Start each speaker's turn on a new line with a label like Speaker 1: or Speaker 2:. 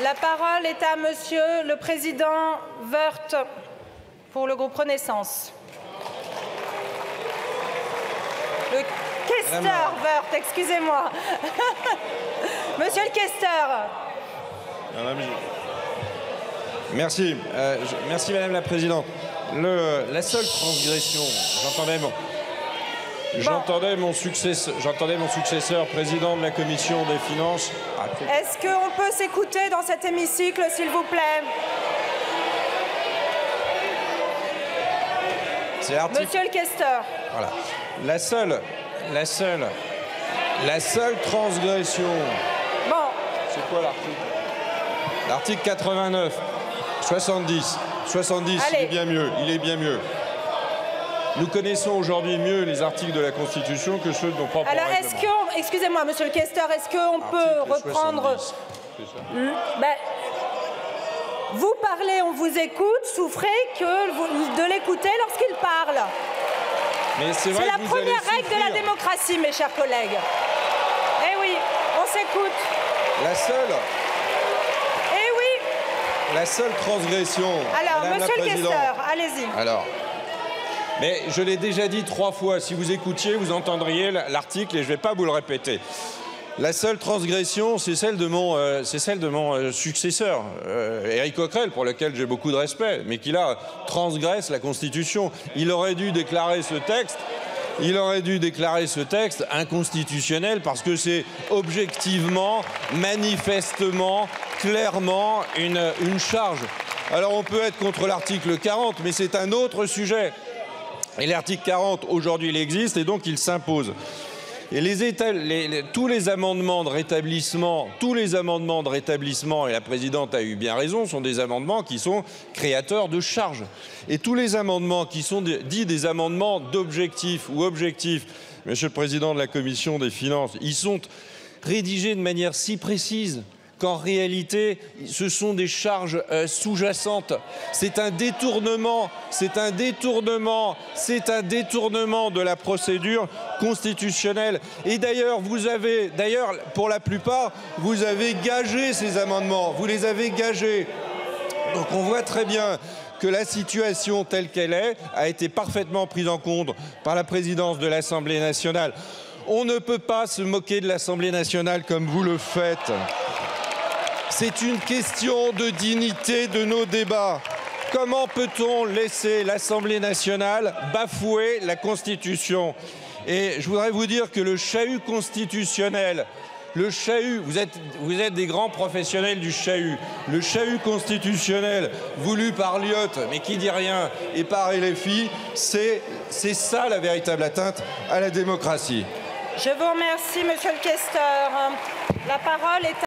Speaker 1: La parole est à Monsieur le Président Woerth pour le groupe Renaissance. Le questeur Woerth, excusez-moi. Monsieur le questeur.
Speaker 2: Merci. Merci Madame la Présidente. La seule transgression, j'entendais mon successeur, président de la Commission des Finances.
Speaker 1: Est-ce qu'on peut s'écouter dans cet hémicycle, s'il vous plaît? Monsieur le questeur.
Speaker 2: Voilà. La seule transgression.
Speaker 1: Bon.
Speaker 2: C'est quoi l'article? L'article 89, 70. 70,
Speaker 1: allez.
Speaker 2: Il est bien mieux. Nous connaissons aujourd'hui mieux les articles de la Constitution que ceux de nos propres règlements.
Speaker 1: Alors, excusez-moi, monsieur le questeur, est-ce qu'on peut reprendre... Vous parlez, on vous écoute, souffrez de l'écouter lorsqu'il parle. C'est la première règle de la démocratie, mes chers collègues. Eh oui, on s'écoute.
Speaker 2: La seule transgression...
Speaker 1: Alors, monsieur le questeur, allez-y.
Speaker 2: Mais je l'ai déjà dit 3 fois. Si vous écoutiez, vous entendriez l'article et je ne vais pas vous le répéter. La seule transgression, c'est celle de mon successeur, Éric Coquerel, pour lequel j'ai beaucoup de respect, mais qui là transgresse la Constitution. Il aurait dû déclarer ce texte inconstitutionnel parce que c'est objectivement, manifestement, clairement une charge. Alors on peut être contre l'article 40, mais c'est un autre sujet. Et l'article 40, aujourd'hui, il existe et donc il s'impose. Et tous les amendements de rétablissement, et la présidente a eu bien raison, sont des amendements qui sont créateurs de charges. Et tous les amendements qui sont dits des amendements d'objectifs ou objectifs, Monsieur le Président de la Commission des Finances, ils sont rédigés de manière si précise qu'en réalité, ce sont des charges sous-jacentes. C'est un détournement de la procédure constitutionnelle. Et d'ailleurs, pour la plupart, vous avez gagé ces amendements. Vous les avez gagés. Donc on voit très bien que la situation telle qu'elle est a été parfaitement prise en compte par la présidence de l'Assemblée nationale. On ne peut pas se moquer de l'Assemblée nationale comme vous le faites. C'est une question de dignité de nos débats. Comment peut-on laisser l'Assemblée nationale bafouer la Constitution? Et je voudrais vous dire que le chahut constitutionnel, vous êtes des grands professionnels du chahut. Le chahut constitutionnel voulu par Lyotte, mais qui dit rien, et par LFI, c'est ça la véritable atteinte à la démocratie.
Speaker 1: Je vous remercie, monsieur le questeur. La parole est à